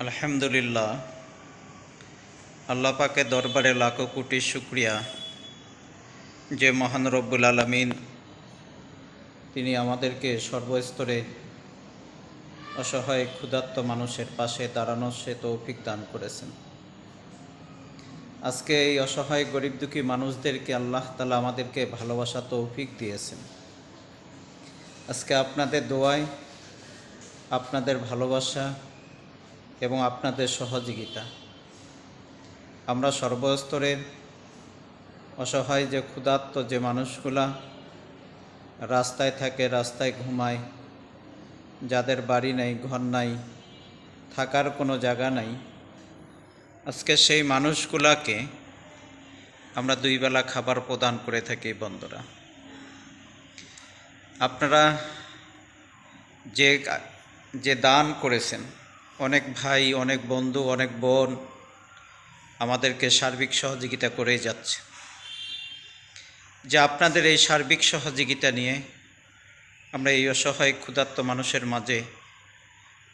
আলহামদুলিল্লাহ, আল্লাহ পাকের দরবারে লাখো কোটি শুকরিয়া যে মহান রব্বুল আলামিন তিনি আমাদেরকে সর্বস্তরে অসহায় ক্ষুধার্ত মানুষের পাশে দাঁড়ানোর সে তৌফিক দান করেছেন। আজকে এই অসহায় গরিব দুঃখী মানুষদেরকে আল্লাহ তাআলা আমাদেরকে ভালোবাসা তৌফিক দিয়েছেন। আজকে আপনাদের দোয়ায়, আপনাদের ভালোবাসা এবং আপনাদের সহযোগিতা আমরা সর্বস্তরের অসহায় যে ক্ষুধার্ত যে মানুষগুলা রাস্তায় থাকে, রাস্তায় ঘুমায়, যাদের বাড়ি নাই, ঘর নাই, থাকার কোনো জায়গা নাই, আজকে সেই মানুষগুলাকে আমরা দুই বেলা খাবার প্রদান করে থাকি। বন্ধুরা, আপনারা যে দান করেছেন, অনেক ভাই, অনেক বন্ধু, অনেক বোন আমাদেরকে সার্বিক সহযোগিতা করেই যাচ্ছে। যে আপনাদের এই সার্বিক সহযোগিতা নিয়ে আমরা এই অসহায় ক্ষুধার্ত মানুষের মাঝে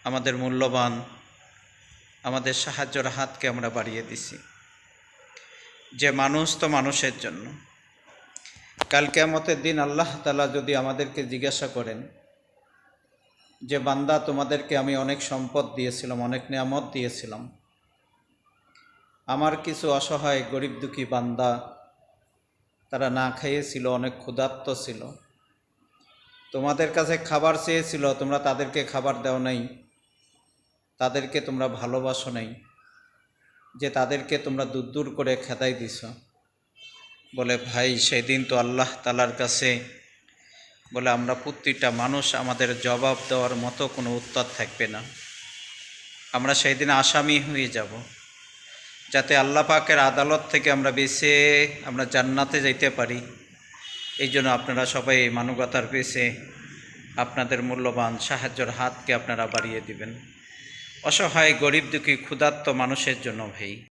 আমাদের মূল্যবান, আমাদের সাহায্যের হাতকে আমরা বাড়িয়ে দিছি। যে মানুষ তো মানুষের জন্য। কাল কিয়ামতের দিন আল্লাহ তাআলা যদি আমাদেরকে জিজ্ঞাসা করেন যে বান্দা, তোমাদেরকে আমি অনেক সম্পদ দিয়েছিলাম, অনেক নিয়ামত দিয়েছিলাম, আমার কিছু অসহায় গরিব দুঃখী বান্দা তারা না খেয়েছিল, অনেক ক্ষুধার্ত ছিল, তোমাদের কাছে খাবার চেয়েছিল, তোমরা তাদেরকে খাবার দাও নাই, তাদেরকে তোমরা ভালোবাসো নাই, যে তাদেরকে তোমরা দূর দূর করে খেদাই দিছ। বলে ভাই, সেদিন তো আল্লাহ তাআলার কাছে বলে আমরা প্রতিটা মানুষ আমাদের জবাব দেওয়ার মতো কোনো উত্তর থাকবে না। আমরা সেই দিন আসামি হয়ে যাব, যাতে আল্লাহ পাকের আদালত থেকে আমরা বেঁচে আমরা জান্নাতে যাইতে পারি। এই জন্য আপনারা সবাই মানবতার পেছে আপনাদের মূল্যবান সাহায্যের হাতকে আপনারা বাড়িয়ে দিবেন অসহায় গরিব দুঃখী ক্ষুধার্ত মানুষের জন্য। ভাই,